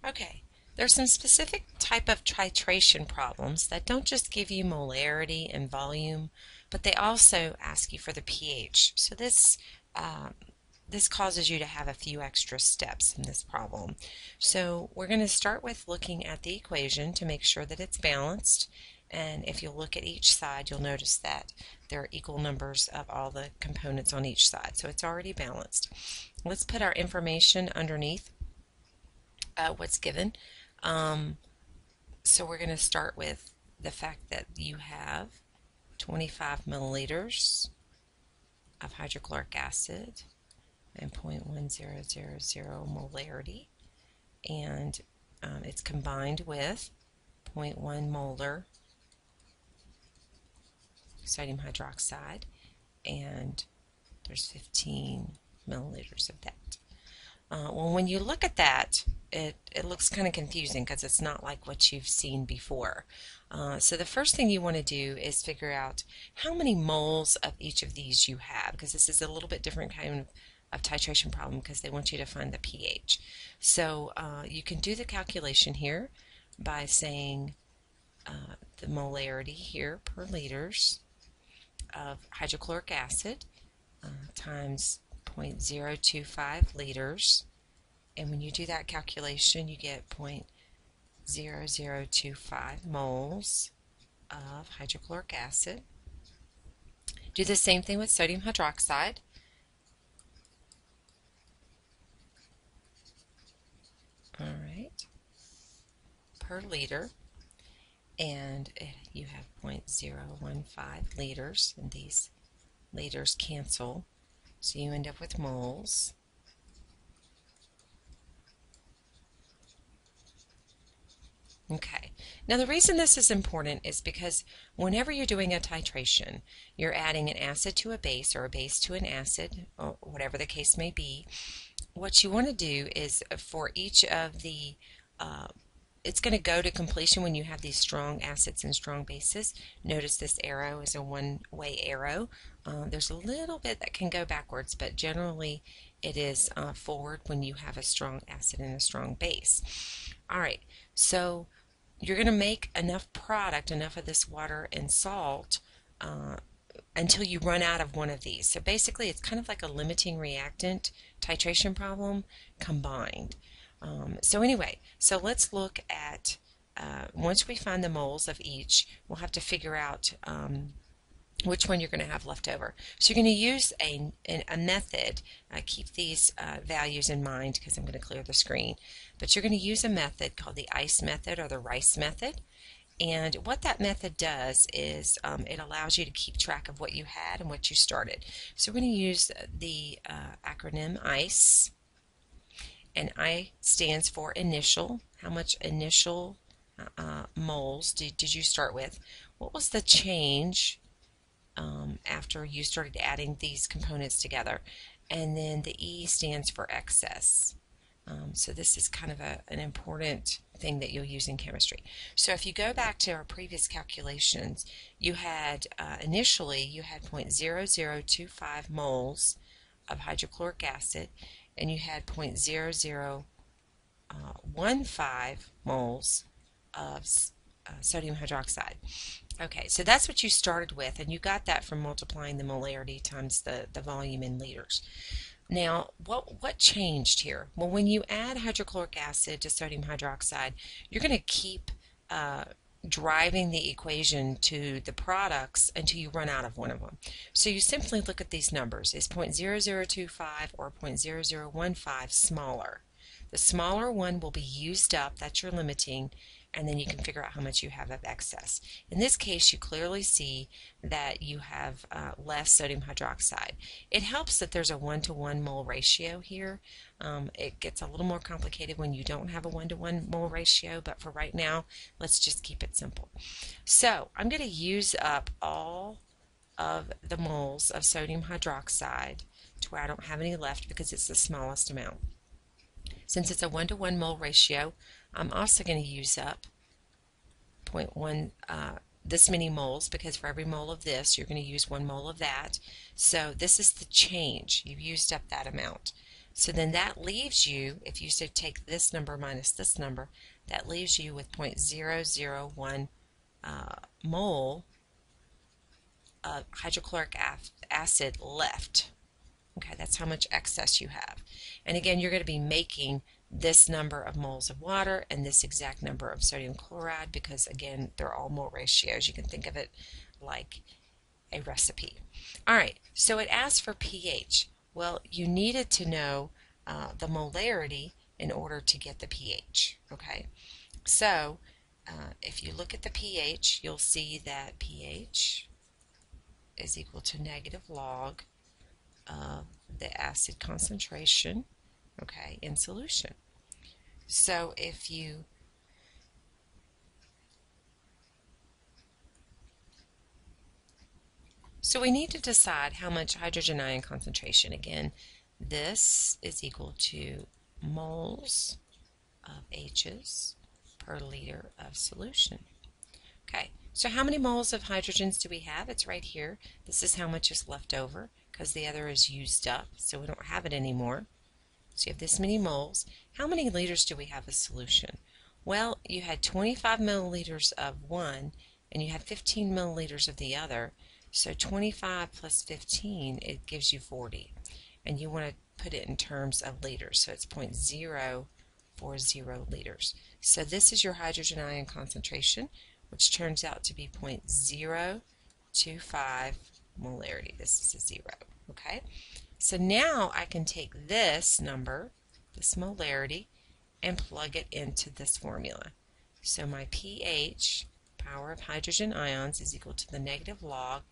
Okay, there's some specific type of titration problems that don't just give you molarity and volume, but they also ask you for the pH. So this causes you to have a few extra steps in this problem. So we're going to start with looking at the equation to make sure that it's balanced. And if you look at each side, you'll notice that there are equal numbers of all the components on each side. So it's already balanced. Let's put our information underneath what's given. So we're going to start with the fact that you have 25 milliliters of hydrochloric acid and 0.1000 molarity, and it's combined with 0.1 molar sodium hydroxide, and there's 15 milliliters of that. Well, when you look at that, it looks kind of confusing because it's not like what you've seen before. So the first thing you want to do is figure out how many moles of each of these you have, because this is a little bit different kind of titration problem because they want you to find the pH. So you can do the calculation here by saying the molarity here per liters of hydrochloric acid times 0.025 liters, and when you do that calculation you get 0.0025 moles of hydrochloric acid. Do the same thing with sodium hydroxide. Alright, per liter, and you have 0.015 liters, and these liters cancel, so you end up with moles. Okay, now the reason this is important is because whenever you're doing a titration, you're adding an acid to a base or a base to an acid, or whatever the case may be. What you want to do is for each of the it's going to go to completion when you have these strong acids and strong bases. Notice this arrow is a one-way arrow. There's a little bit that can go backwards, but generally it is forward when you have a strong acid and a strong base. Alright, so you're going to make enough product, enough of this water and salt until you run out of one of these. So basically it's kind of like a limiting reactant titration problem combined. So anyway, so let's look at, once we find the moles of each, we'll have to figure out which one you're going to have left over. So you're going to use a method. Keep these values in mind because I'm going to clear the screen. But you're going to use a method called the ICE method or the RICE method. And what that method does is it allows you to keep track of what you had and what you started. So we're going to use the acronym ICE. And I stands for initial. How much initial moles did you start with? What was the change after you started adding these components together? And then the E stands for excess. So this is kind of an important thing that you'll use in chemistry. So if you go back to our previous calculations, you had initially you had 0.0025 moles of hydrochloric acid, and you had 0.0015 moles of sodium hydroxide. Okay, so that's what you started with, and you got that from multiplying the molarity times the volume in liters. Now, what changed here? Well, when you add hydrochloric acid to sodium hydroxide, you're going to keep driving the equation to the products until you run out of one of them. So you simply look at these numbers. Is 0.0025 or 0.0015 smaller? The smaller one will be used up, that's your limiting, and then you can figure out how much you have of excess. In this case, you clearly see that you have less sodium hydroxide. It helps that there's a 1-to-1 mole ratio here. It gets a little more complicated when you don't have a 1-to-1 mole ratio, but for right now, let's just keep it simple. So I'm going to use up all of the moles of sodium hydroxide to where I don't have any left because it's the smallest amount. Since it's a 1-to-1 mole ratio, I'm also going to use up 0.1 this many moles, because for every mole of this you're going to use 1 mole of that. So this is the change. You've used up that amount. So then that leaves you, if you so take this number minus this number, that leaves you with 0.001 mole of hydrochloric acid left. Okay, that's how much excess you have. And again, you're going to be making this number of moles of water and this exact number of sodium chloride because, again, they're all mole ratios. You can think of it like a recipe. All right, so it asks for pH. Well, you needed to know the molarity in order to get the pH. Okay, so if you look at the pH, you'll see that pH is equal to negative log of the acid concentration, okay, in solution. So if you we need to decide how much hydrogen ion concentration. Again, this is equal to moles of H's per liter of solution. Okay, so how many moles of hydrogens do we have? It's right here. This is how much is left over because the other is used up, so we don't have it anymore. So you have this many moles. How many liters do we have of solution? Well, you had 25 milliliters of one and you had 15 milliliters of the other. So 25 plus 15, it gives you 40. And you want to put it in terms of liters, so it's 0.040 liters. So this is your hydrogen ion concentration, which turns out to be 0.025 molarity. This is a 0. Okay? So now I can take this number, this molarity, and plug it into this formula. So my pH, power of hydrogen ions, is equal to the negative log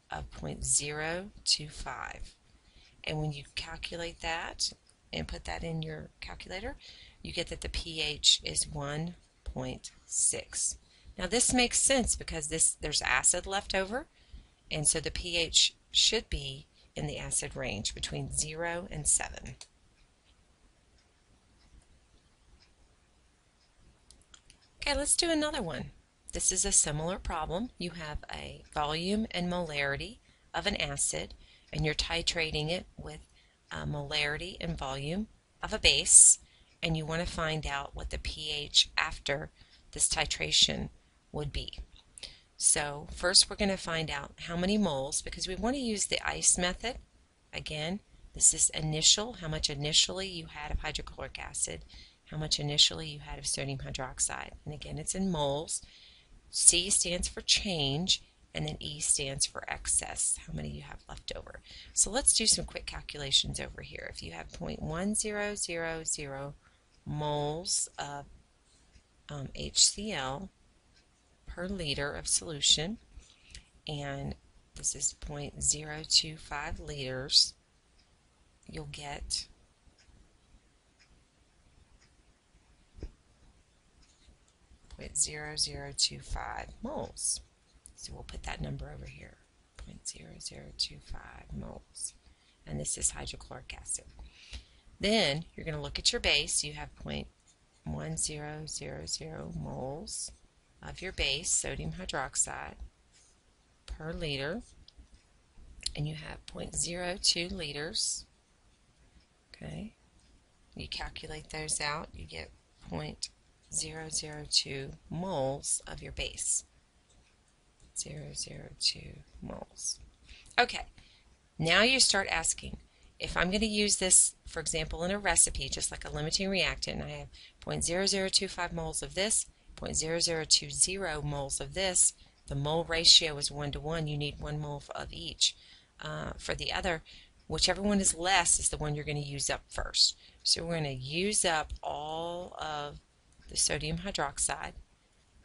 of 0.025. And when you calculate that and put that in your calculator, you get that the pH is 1.6. Now this makes sense because there's acid left over, and so the pH should be in the acid range between 0 and 7. Okay, let's do another one. This is a similar problem. You have a volume and molarity of an acid, and you're titrating it with molarity and volume of a base, and you want to find out what the pH after this titration would be. So first we're going to find out how many moles, because we want to use the ice method. Again, this is initial, how much initially you had of hydrochloric acid, how much initially you had of sodium hydroxide. And again, it's in moles. C stands for change, and then E stands for excess, how many you have left over. So let's do some quick calculations over here. If you have 0.1000 moles of HCl per liter of solution, and this is 0.025 liters, you'll get 0.0025 moles. So we'll put that number over here, 0.0025 moles. And this is hydrochloric acid. Then you're going to look at your base. You have 0.1000 moles of your base, sodium hydroxide, per liter. And you have 0.02 liters. Okay. You calculate those out, you get 0.002 moles of your base. 0.002 moles. Okay, now you start asking, if I'm going to use this, for example, in a recipe, just like a limiting reactant, and I have 0.0025 moles of this, 0.0020 moles of this, the mole ratio is 1 to 1, you need 1 mole of each. For the other, whichever one is less is the one you're going to use up first. So we're going to use up all of the sodium hydroxide,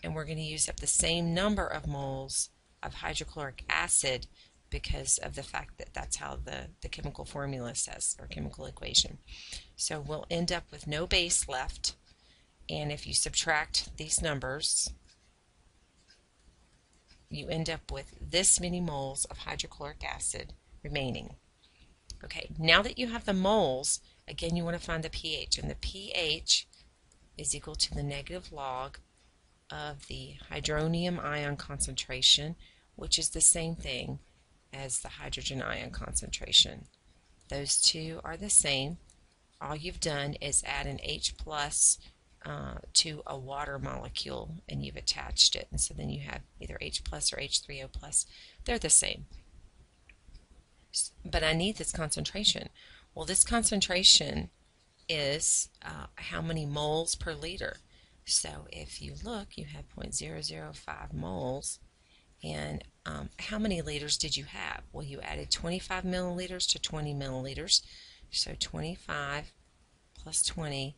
and we're going to use up the same number of moles of hydrochloric acid because of the fact that that's how the chemical formula says, or chemical equation. So we'll end up with no base left, and if you subtract these numbers, you end up with this many moles of hydrochloric acid remaining. Okay, now that you have the moles, again you want to find the pH, and the pH is equal to the negative log of the hydronium ion concentration, which is the same thing as the hydrogen ion concentration. Those two are the same, all you've done is add an H plus to a water molecule, and you've attached it, and so then you have either H plus or H3O plus. They're the same. But I need this concentration. Well, this concentration is how many moles per liter. So if you look, you have 0.005 moles. And how many liters did you have? Well, you added 25 milliliters to 20 milliliters. So 25 plus 20,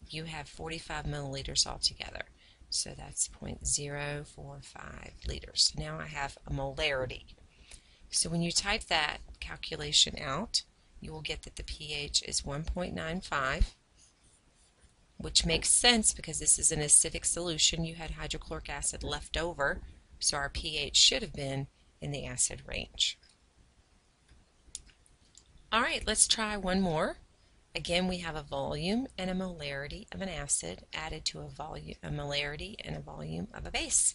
you have 45 milliliters altogether. So that's 0.045 liters. Now I have a molarity. So when you type that calculation out, you will get that the pH is 1.95, which makes sense because this is an acidic solution. You had hydrochloric acid left over, so our pH should have been in the acid range. All right, let's try one more. Again, we have a volume and a molarity of an acid added to a molarity and a volume of a base.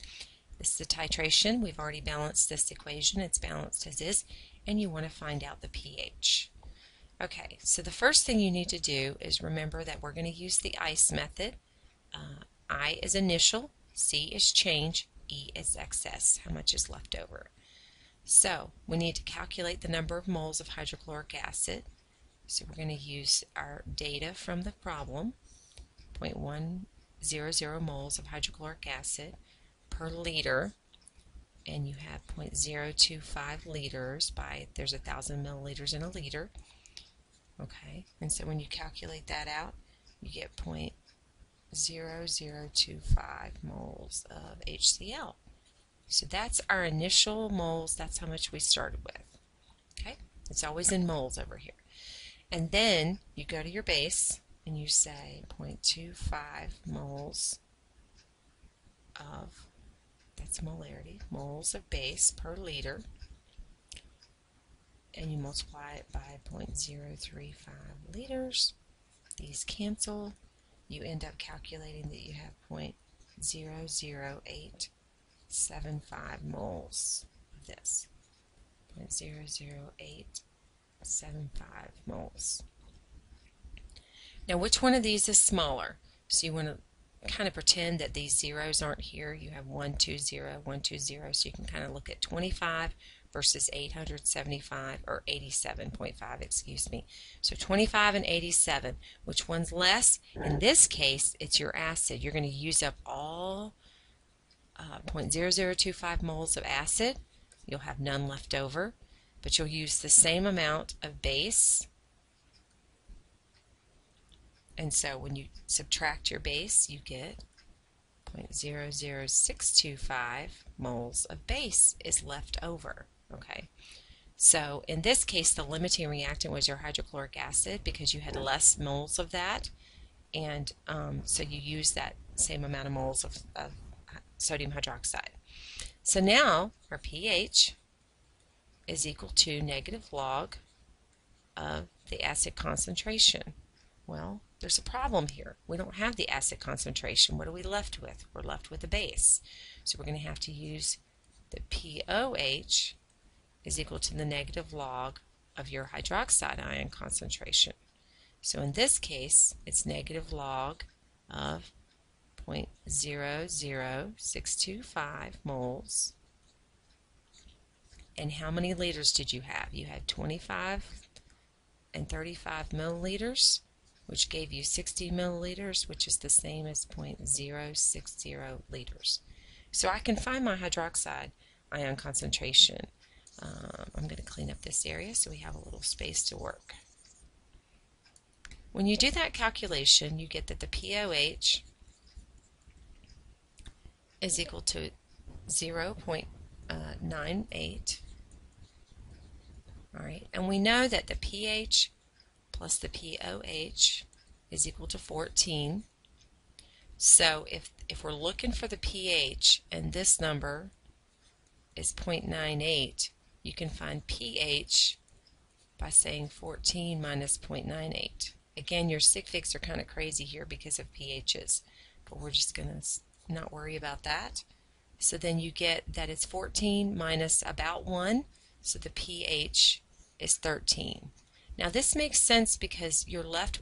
This is the titration. We've already balanced this equation. It's balanced as is, and you want to find out the pH. Okay, so the first thing you need to do is remember that we're going to use the ICE method. I is initial, C is change, E is excess, how much is left over. So we need to calculate the number of moles of hydrochloric acid. So we're going to use our data from the problem, 0.100 moles of hydrochloric acid per liter, and you have 0.025 liters there's 1,000 milliliters in a liter. Okay, and so when you calculate that out, you get 0.0025 moles of HCl. So that's our initial moles. That's how much we started with. Okay, it's always in moles over here. And then you go to your base and you say 0.25 moles of, that's molarity, moles of base per liter, and you multiply it by 0.035 liters. These cancel. You end up calculating that you have 0.00875 moles of this. 0.00875 moles. Now, which one of these is smaller? So you want to kind of pretend that these zeros aren't here. You have 120, 120, so you can kind of look at 25 versus 875, or 87.5, excuse me. So 25 and 87, which one's less? In this case, it's your acid. You're going to use up all 0.0025 moles of acid. You'll have none left over, but you'll use the same amount of base. And so when you subtract your base, you get 0.00625 moles of base is left over. Okay, so in this case, the limiting reactant was your hydrochloric acid because you had less moles of that, and so you use that same amount of moles of sodium hydroxide. So now our pH is equal to negative log of the acid concentration. Well, there's a problem here. We don't have the acid concentration. What are we left with? We're left with a base. So we're going to have to use the pOH is equal to the negative log of your hydroxide ion concentration. So in this case, it's negative log of 0.00625 moles. And how many liters did you have? You had 25 and 35 milliliters, which gave you 60 milliliters, which is the same as 0.060 liters. So I can find my hydroxide ion concentration. I'm going to clean up this area so we have a little space to work. When you do that calculation, you get that the pOH is equal to 0.98. All right, and we know that the pH plus the pOH is equal to 14. So if we're looking for the pH and this number is 0.98, you can find pH by saying 14 minus 0.98. Again, your sig figs are kind of crazy here because of pHs, but we're just going to not worry about that. So then you get that it's 14 minus about 1, so the pH is 13. Now this makes sense because you're left